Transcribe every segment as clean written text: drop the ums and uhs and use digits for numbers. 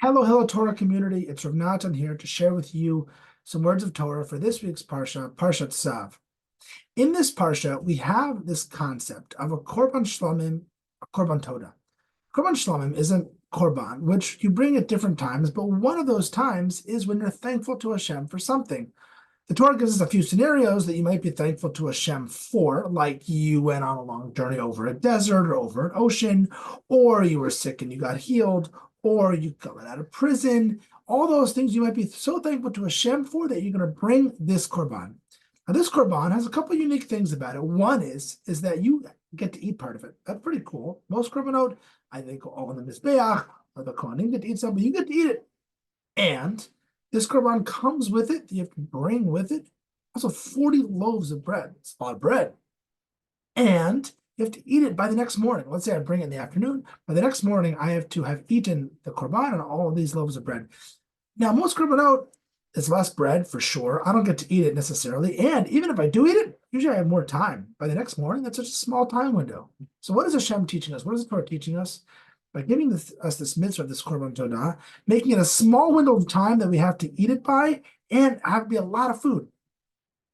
Hello, Torah community. It's Rav Natan here to share with you some words of Torah for this week's Parsha, Parsha Tzav. In this Parsha, we have this concept of a Korban Shlomim, a Korban Toda. Korban Shlomim is a Korban, which you bring at different times, but one of those times is when you're thankful to Hashem for something. The Torah gives us a few scenarios that you might be thankful to Hashem for, like you went on a long journey over a desert or over an ocean, or you were sick and you got healed, or you got out of prison. All those things you might be so thankful to Hashem for that you're going to bring this Korban. Now, this Korban has a couple of unique things about it. One is that you get to eat part of it. That's pretty cool. Most Korbanot, I think, all in the Mizbeach, or the Kohanim get to eat some, but you get to eat it. And this Korban comes with it. You have to bring with it also 40 loaves of bread. It's a lot of bread. And you have to eat it by the next morning. Let's say I bring it in the afternoon. By the next morning, I have to have eaten the Korban and all of these loaves of bread. Now, most Korbanot is less bread for sure. I don't get to eat it necessarily. And even if I do eat it, usually I have more time. By the next morning, that's such a small time window. So what is Hashem teaching us? What is the Torah teaching us? By giving us this mitzvah, this Korban Todah, making it a small window of time that we have to eat it by, and have to be a lot of food.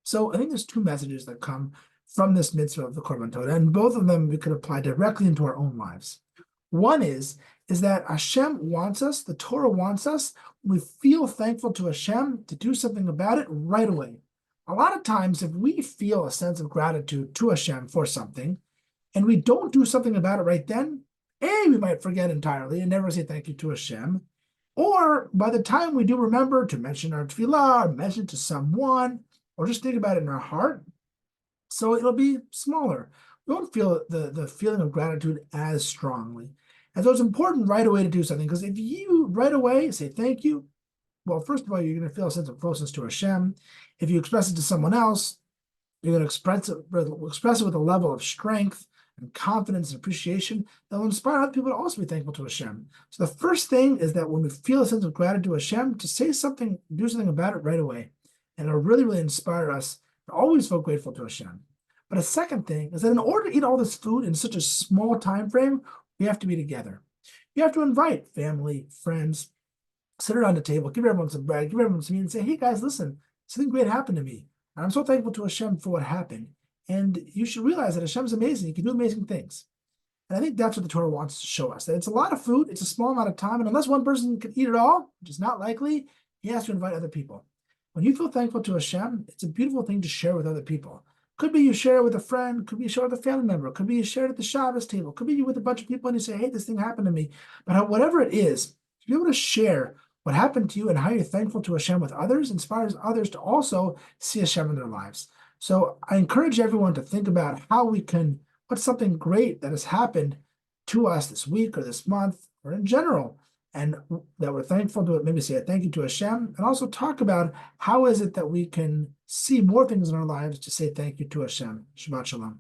So I think there's two messages that come from this mitzvah of the Korban Todah, and both of them we could apply directly into our own lives. One is that Hashem wants us, the Torah wants us, we feel thankful to Hashem to do something about it right away. A lot of times, if we feel a sense of gratitude to Hashem for something, and we don't do something about it right then, we might forget entirely and never say thank you to Hashem. Or by the time we do remember to mention our tefillah, or mention it to someone, or just think about it in our heart, so it'll be smaller. We won't feel the feeling of gratitude as strongly. And so it's important right away to do something, because if you right away say thank you, well, first of all, you're going to feel a sense of closeness to Hashem. If you express it to someone else, you're going to express it with a level of strength and confidence and appreciation that will inspire other people to also be thankful to Hashem. So the first thing is that when we feel a sense of gratitude to Hashem, to say something, do something about it right away. And it'll really, really inspire us to always feel grateful to Hashem. But a second thing is that in order to eat all this food in such a small time frame, we have to be together. You have to invite family, friends, sit around the table, give everyone some bread, give everyone some meat, and say, hey guys, listen, something great happened to me. And I'm so thankful to Hashem for what happened. And you should realize that Hashem's amazing. He can do amazing things. And I think that's what the Torah wants to show us, that it's a lot of food, it's a small amount of time, and unless one person can eat it all, which is not likely, he has to invite other people. When you feel thankful to Hashem, it's a beautiful thing to share with other people. Could be you share it with a friend, could be you share it with a family member, could be you share it at the Shabbos table, could be you with a bunch of people and you say, hey, this thing happened to me. But whatever it is, to be able to share what happened to you and how you're thankful to Hashem with others inspires others to also see Hashem in their lives. So I encourage everyone to think about how we can, what's something great that has happened to us this week or this month or in general, and that we're thankful to it. Maybe say a thank you to Hashem, and also talk about how is it that we can see more things in our lives to say thank you to Hashem. Shabbat Shalom.